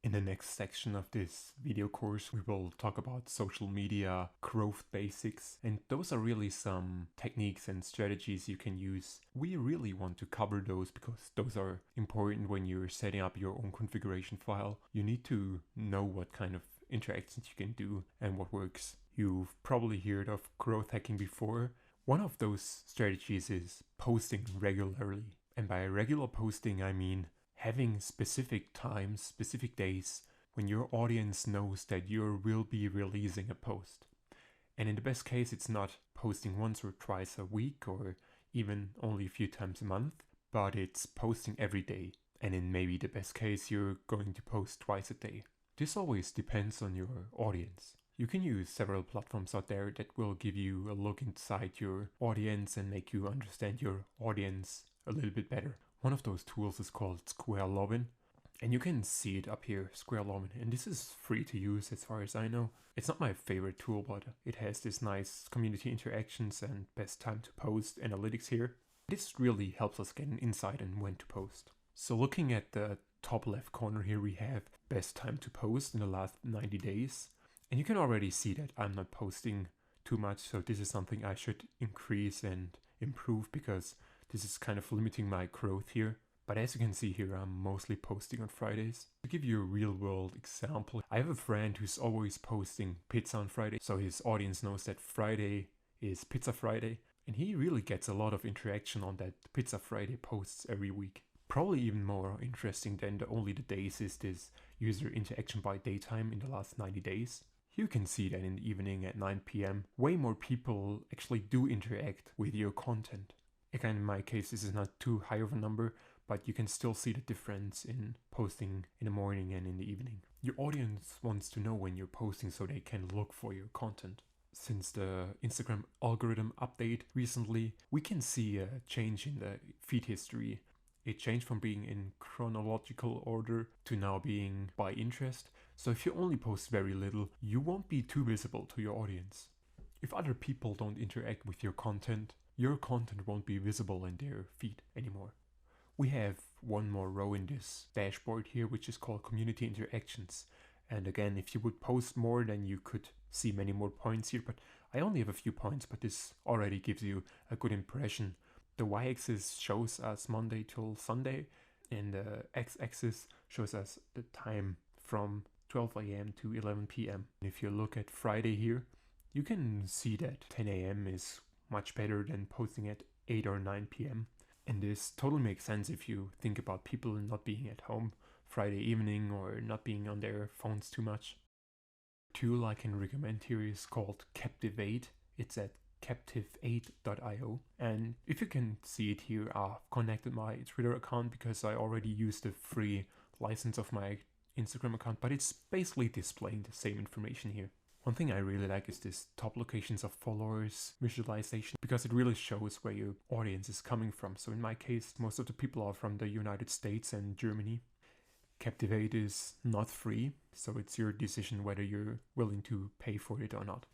In the next section of this video course, we will talk about social media growth basics, and those are really some techniques and strategies you can use. We really want to cover those because those are important when you're setting up your own configuration file. You need to know what kind of interactions you can do and what works. You've probably heard of growth hacking before. One of those strategies is posting regularly. And by regular posting, I mean having specific times, specific days when your audience knows that you will be releasing a post. And in the best case, it's not posting once or twice a week or even only a few times a month, but it's posting every day. And in maybe the best case, you're going to post twice a day. This always depends on your audience. You can use several platforms out there that will give you a look inside your audience and make you understand your audience a little bit better. One of those tools is called Square Login, and you can see it up here, Square Login, and this is free to use as far as I know. It's not my favorite tool, but it has this nice community interactions and best time to post analytics here. This really helps us get an insight on when to post. So looking at the top left corner here, we have best time to post in the last 90 days. And you can already see that I'm not posting too much, so this is something I should increase and improve because this is kind of limiting my growth here. But as you can see here, I'm mostly posting on Fridays. To give you a real world example, I have a friend who's always posting pizza on Friday, so his audience knows that Friday is Pizza Friday, and he really gets a lot of interaction on that Pizza Friday posts every week. Probably even more interesting than only the days is this user interaction by daytime in the last 90 days. You can see that in the evening at 9 p.m. way more people actually do interact with your content. Again, in my case, this is not too high of a number, but you can still see the difference in posting in the morning and in the evening. Your audience wants to know when you're posting so they can look for your content. Since the Instagram algorithm update recently, we can see a change in the feed history. It changed from being in chronological order to now being by interest. So if you only post very little, you won't be too visible to your audience. If other people don't interact with your content won't be visible in their feed anymore. We have one more row in this dashboard here, which is called community interactions. And again, if you would post more, then you could see many more points here, but I only have a few points, but this already gives you a good impression. The y-axis shows us Monday till Sunday, and the x-axis shows us the time from 12 a.m. to 11 p.m. If you look at Friday here, you can see that 10 a.m. is much better than posting at 8 or 9 p.m. And this totally makes sense if you think about people not being at home Friday evening or not being on their phones too much. A tool I can recommend here is called Captivate. It's at Captivate.io, and if you can see it here, I've connected my Twitter account because I already used the free license of my Instagram account, but it's basically displaying the same information here. One thing I really like is this top locations of followers visualization because it really shows where your audience is coming from. So in my case, most of the people are from the United States and Germany. Captivate is not free, so it's your decision whether you're willing to pay for it or not.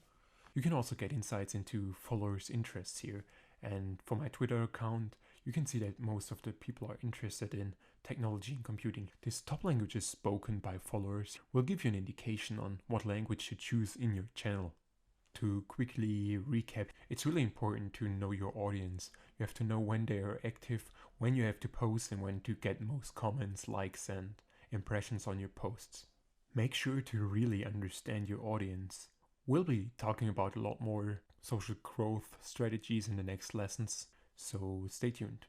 You can also get insights into followers' interests here, and for my Twitter account, you can see that most of the people are interested in technology and computing. This top languages spoken by followers will give you an indication on what language to choose in your channel. To quickly recap, it's really important to know your audience. You have to know when they are active, when you have to post, and when to get most comments, likes, and impressions on your posts. Make sure to really understand your audience. We'll be talking about a lot more social growth strategies in the next lessons, so stay tuned.